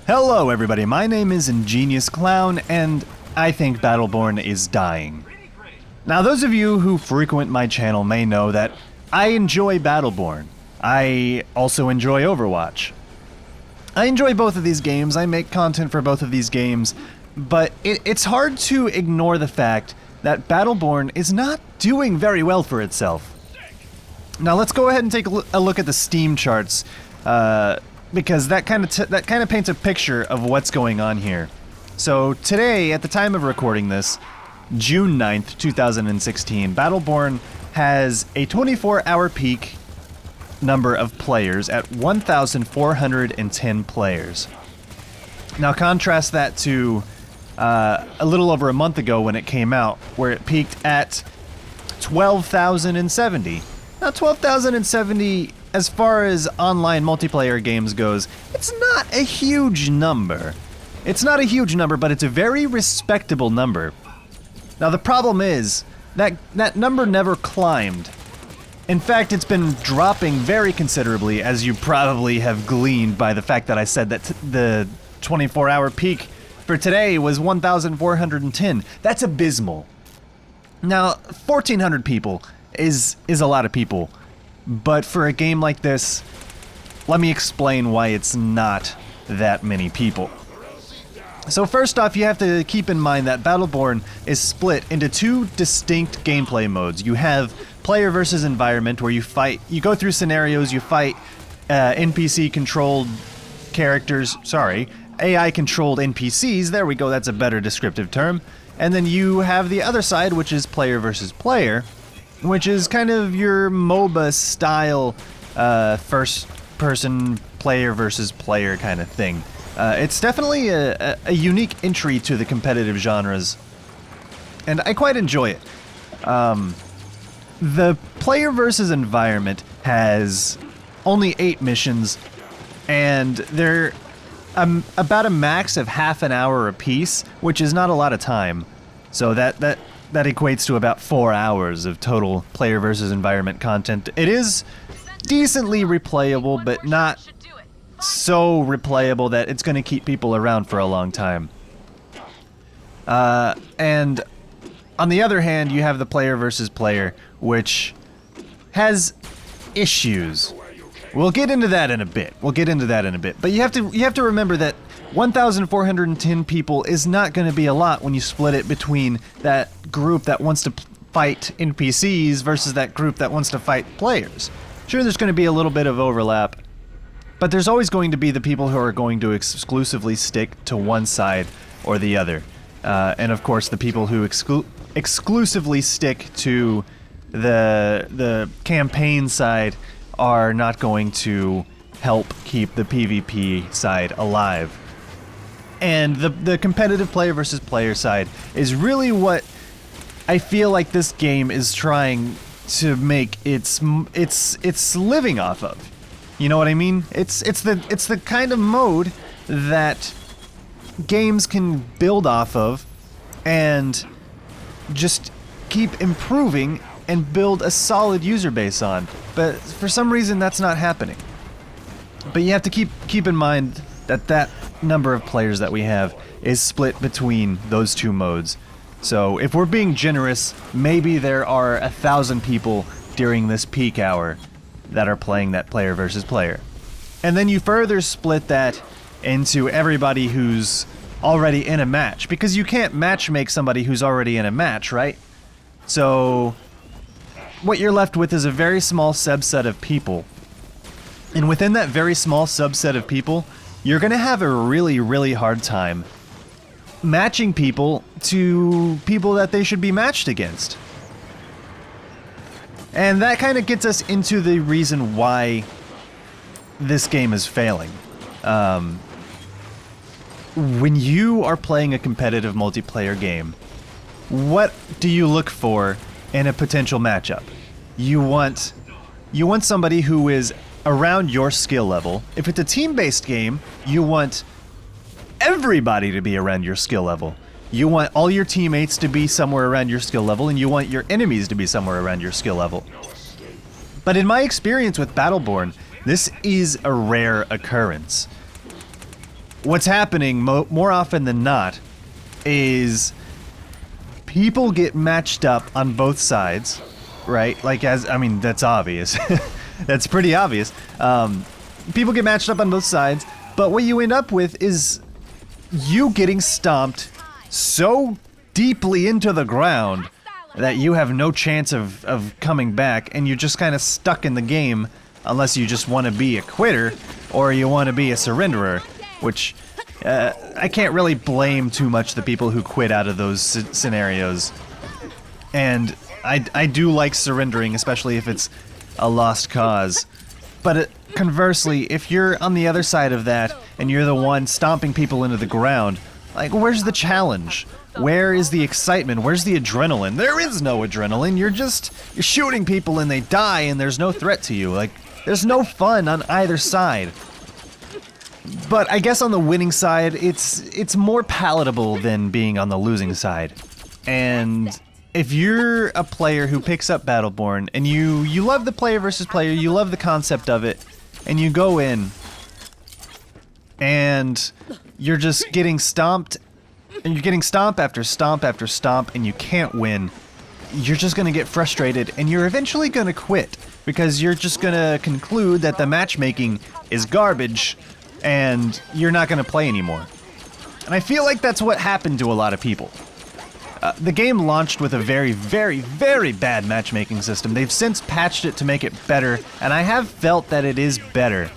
Hello everybody, my name is ingeniousclown, and I think Battleborn is dying. Now those of you who frequent my channel may know that I enjoy Battleborn. I also enjoy Overwatch. I enjoy both of these games, I make content for both of these games, but it's hard to ignore the fact that Battleborn is not doing very well for itself. Now let's go ahead and take a look at the Steam charts, because that kind of paints a picture of what's going on here. So today, at the time of recording this, June 9th, 2016, Battleborn has a 24-hour peak number of players at 1,410 players. Now contrast that to a little over a month ago when it came out, where it peaked at 12,070. Now 12,070, as far as online multiplayer games goes, it's not a huge number. It's not a huge number, but it's a very respectable number. Now the problem is that that number never climbed. In fact, it's been dropping very considerably, as you probably have gleaned by the fact that I said that the 24-hour peak for today was 1,410. That's abysmal. Now, 1,400 people is a lot of people, but for a game like this, let me explain why it's not that many people. So first off, you have to keep in mind that Battleborn is split into two distinct gameplay modes. You have player versus environment, where you go through scenarios, you fight NPC-controlled characters, AI-controlled NPCs, there we go, that's a better descriptive term. And then you have the other side, which is player versus player, which is kind of your MOBA style first-person player versus player kind of thing. It's definitely a unique entry to the competitive genres, and I quite enjoy it. The player versus environment has only 8 missions, and they're about a max of half an hour apiece, which is not a lot of time. So that equates to about 4 hours of total player versus environment content. It is decently replayable, but not so replayable that it's going to keep people around for a long time. And on the other hand, you have the player versus player, which has issues. We'll get into that in a bit. But you have to remember that 1,410 people is not going to be a lot when you split it between that group that wants to fight NPCs versus that group that wants to fight players. Sure, there's going to be a little bit of overlap, but there's always going to be the people who are going to exclusively stick to one side or the other. And of course, the people who exclusively stick to the campaign side are not going to help keep the PvP side alive. And the competitive player versus player side is really what I feel like this game is trying to make its living off of. You know what I mean? It's the kind of mode that games can build off of and just keep improving and build a solid user base on. But for some reason that's not happening. But you have to keep in mind that number of players that we have is split between those two modes. So if we're being generous, maybe there are 1,000 people during this peak hour that are playing that player versus player. And then you further split that into everybody who's already in a match, because you can't matchmake somebody who's already in a match, right? So what you're left with is a very small subset of people. And within that very small subset of people, you're gonna have a really, really hard time matching people to people that they should be matched against. And that kind of gets us into the reason why this game is failing. When you are playing a competitive multiplayer game, what do you look for in a potential matchup? You want somebody who is around your skill level. If it's a team-based game, you want everybody to be around your skill level. You want all your teammates to be somewhere around your skill level, and you want your enemies to be somewhere around your skill level. But in my experience with Battleborn, this is a rare occurrence. what's happening more often than not is people get matched up on both sides, right? Like, I mean, that's obvious. That's pretty obvious. People get matched up on both sides, but what you end up with is you getting stomped so deeply into the ground that you have no chance of coming back, and you're just kind of stuck in the game unless you just want to be a quitter or you want to be a surrenderer, which I can't really blame too much the people who quit out of those scenarios. And I do like surrendering, especially if it's a lost cause. But conversely, if you're on the other side of that and you're the one stomping people into the ground, like, where's the challenge? Where is the excitement? Where's the adrenaline? There is no adrenaline. You're shooting people and they die and there's no threat to you. Like, there's no fun on either side. But I guess on the winning side, it's more palatable than being on the losing side. And if you're a player who picks up Battleborn and you love the player versus player, you love the concept of it, and you go in and you're just getting stomped, and you're getting stomp after stomp after stomp, and you can't win, you're just gonna get frustrated and you're eventually gonna quit because you're just gonna conclude that the matchmaking is garbage and you're not gonna play anymore. And I feel like that's what happened to a lot of people. The game launched with a very, very, very bad matchmaking system. They've since patched it to make it better, and I have felt that it is better.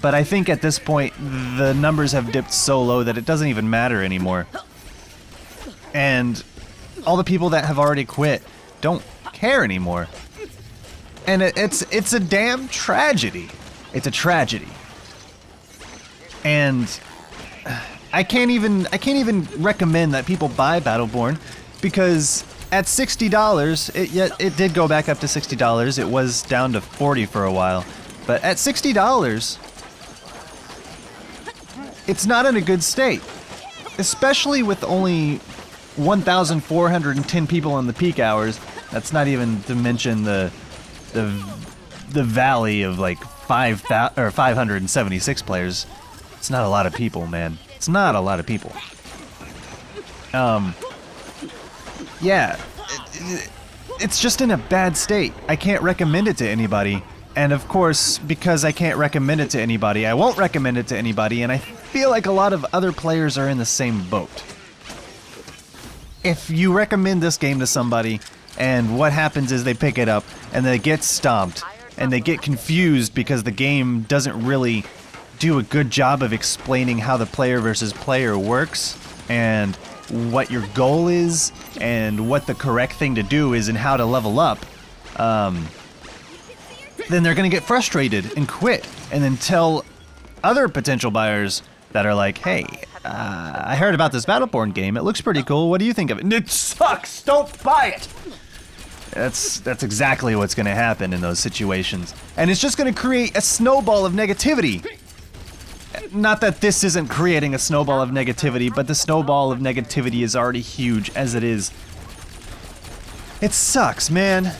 But I think at this point, the numbers have dipped so low that it doesn't even matter anymore. And all the people that have already quit don't care anymore. And it's a damn tragedy. It's a tragedy. And I can't even recommend that people buy Battleborn, because at $60, it did go back up to $60. It was down to $40 for a while. But at $60, it's not in a good state. Especially with only 1,410 people in the peak hours. That's not even to mention the valley of like 576 players. It's not a lot of people, man. It's not a lot of people. Yeah, it's just in a bad state. I can't recommend it to anybody. And of course, because I can't recommend it to anybody, I won't recommend it to anybody, and I feel like a lot of other players are in the same boat. If you recommend this game to somebody, and what happens is they pick it up, and they get stomped, and they get confused because the game doesn't really do a good job of explaining how the player versus player works, and what your goal is, and what the correct thing to do is, and how to level up, then they're gonna get frustrated and quit, and then tell other potential buyers that are like, hey, I heard about this Battleborn game, it looks pretty cool, what do you think of it? And it sucks, don't buy it! That's exactly what's gonna happen in those situations. And it's just gonna create a snowball of negativity. Not that this isn't creating a snowball of negativity, but the snowball of negativity is already huge as it is. It sucks, man.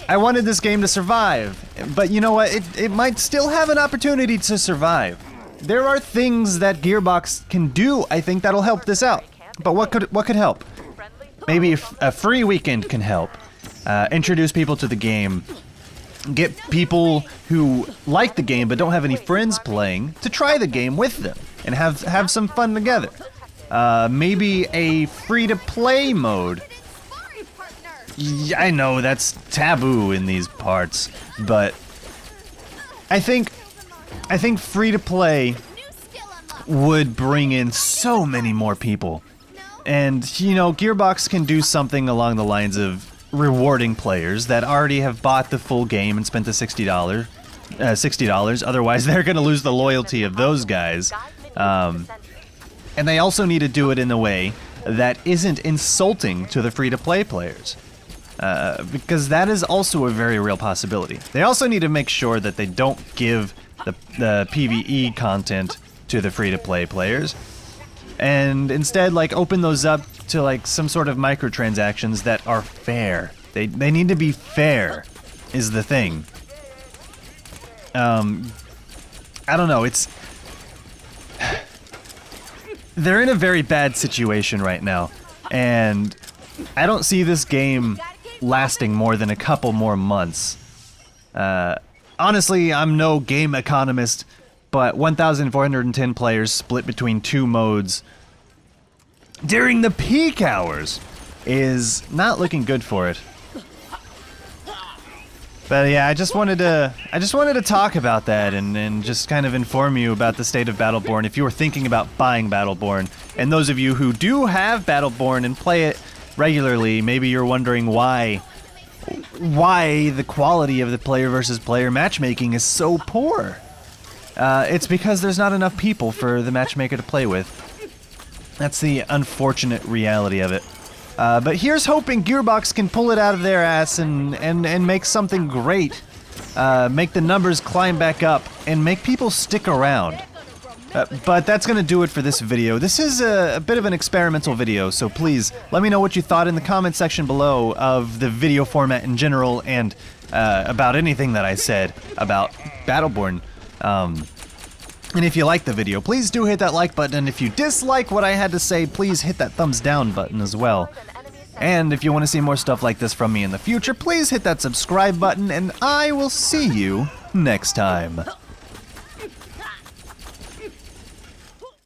I wanted this game to survive, but you know what? It might still have an opportunity to survive. There are things that Gearbox can do, I think, that'll help this out. But what could help? Maybe a free weekend can help. Introduce people to the game. Get people who like the game but don't have any friends playing to try the game with them and have some fun together. Maybe a free-to-play mode. Yeah, I know that's taboo in these parts, but I think free-to-play would bring in so many more people. And, you know, Gearbox can do something along the lines of rewarding players that already have bought the full game and spent the $60. Otherwise, they're going to lose the loyalty of those guys. And they also need to do it in a way that isn't insulting to the free-to-play players. Because that is also a very real possibility. They also need to make sure that they don't give the PvE content to the free-to-play players, and instead, like, open those up to, like, some sort of microtransactions that are fair. They need to be fair, is the thing. I don't know, they're in a very bad situation right now, and I don't see this game lasting more than a couple more months. Honestly, I'm no game economist, but 1,410 players split between 2 modes during the peak hours is not looking good for it. But yeah, I just wanted to talk about that and just kind of inform you about the state of Battleborn if you were thinking about buying Battleborn. And those of you who do have Battleborn and play it regularly, maybe you're wondering why the quality of the player versus player matchmaking is so poor. It's because there's not enough people for the matchmaker to play with. That's the unfortunate reality of it. But here's hoping Gearbox can pull it out of their ass and make something great. Make the numbers climb back up and make people stick around. But that's going to do it for this video. This is a bit of an experimental video, so please let me know what you thought in the comment section below of the video format in general and about anything that I said about Battleborn. And if you like the video, please do hit that like button, and if you dislike what I had to say, please hit that thumbs down button as well. And if you want to see more stuff like this from me in the future, please hit that subscribe button, and I will see you next time.